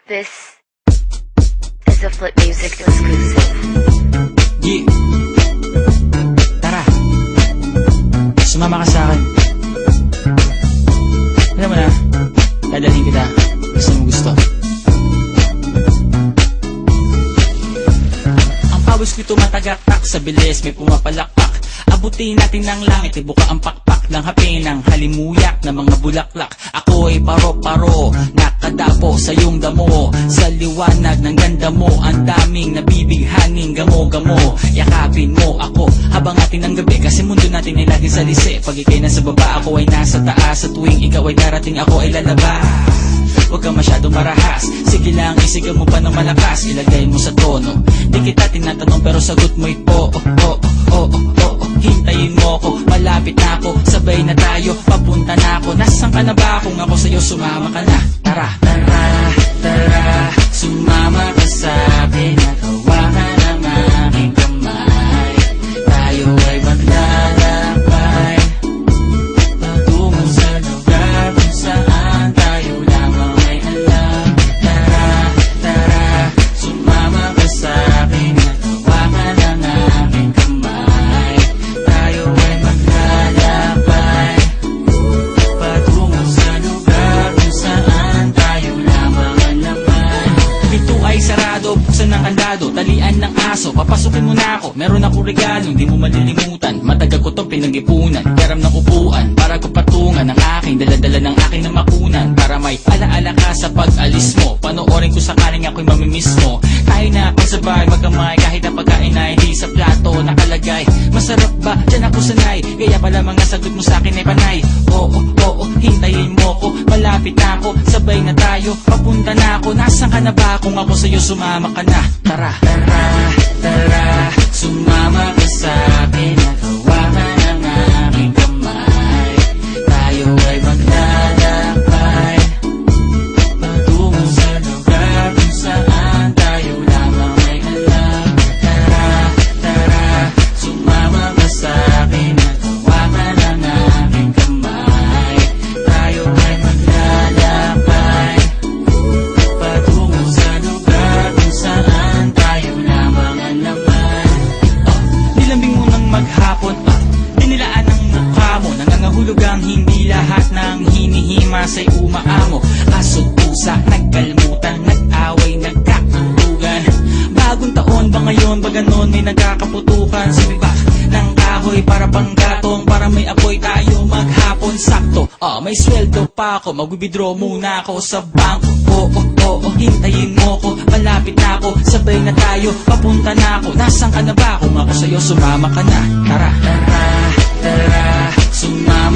This is a Flip Music exclusive. Yeah. Tara, sumama ka sa akin. Alam mo na, dadalhin kita. Gusto mo gusto. Ang pawis ko'y tumatagaktak, sa bilis may pumapalakpak. Abutin natin ng langit, ibuka ang pakpak ng hapin ng halimuyak na mga bulaklak. Ako'y paro-paro, nakadapo sa iyong damo. Sa liwanag ng ganda mo, ang daming nabibighaning gamo-gamo. Yakapin mo ako habang atin ng gabi, kasi mundo natin ay laging salisi. Pag ikay nasa baba, ako ay nasa taas. Sa tuwing ikaw ay darating, ako ay lalabas. Huwag ka masyadong marahas, sige lang isigaw mo pa ng malakas. Ilagay mo sa tono, di kita tinatanong pero sagot mo'y oo, oo, oo, oo. Hintayin mo ako, malapit na ako, sabay na tayo, papunta na ako. Nasaan ka na ba? Kung ako sa'yo, sumama ka na. Tara, tara, tara, sumama ka sa'kin. Nakawakan ang aking kamay, tayo ay maglalakbay patungo sa lugar kung saan tayo lamang ay alam. Tara, tara, sumama ka sa'kin. Nakawakan ang aking kamay, tayo ay maglalakbay patungo sa lugar kung saan tayo lamang ang laman. Pinto ay sarado, buksan ng kandado, talian ng aso, papasukin mo na ako. Meron ako regalo, hindi mo malilimutan. Matagal ko tong pinag-ipunan, karam ng upuan para ko patungan ang aking daladala ng aking na makunan. Para may alaala ka sa pag-alis mo, panoorin ko sakaling ako'y mamimiss mo. Tayo na pagsabay, magkamay, kahit ang pagkain na hindi sa plato nakalagay. Masarap ba? Diyan ako sanay, kaya pala mga sagot mo sa akin ay panay. Oo, oo, hintayin mo ko, malapit na ako, sabay na tayo, papunta na ako. Nasaan ka na ba? Kung ako sa'yo, sumama ka na. Tara, tara, tara, sumama ka sa'kin. Nakawakan ang aking kamay, tayo ay maglalakbay patungo sa lugar kung saan tayo lamang ay alam. Tara, tara, sumama ka sa'kin. Nakawakan ang aking kamay, tayo ay maglalakbay patungo sa lugar kung saan tayo lamang ang laman. Nilambing mo ng maghapon, dinilaan ang mukha mo. Nangangahulog ang hindi lahat ng hinihima sa'y umaamo. Aso't pusa, nagkalmutan, nag-away, nagkakulugan. Bagong taon ba ngayon, ba ganon may nagkakaputukan? Sumibak ng kahoy para panggatong, para may apoy tayo maghapon sakto. May sweldo pa ako, mag-withdraw muna ako sa bangko. Oo, oo, hintayin mo ko, malapit na ako, sabay na tayo, papunta na ako. Nasaan ka na ba? Kung ako sa'yo, sumama ka na. Tara, tara, tara, sumama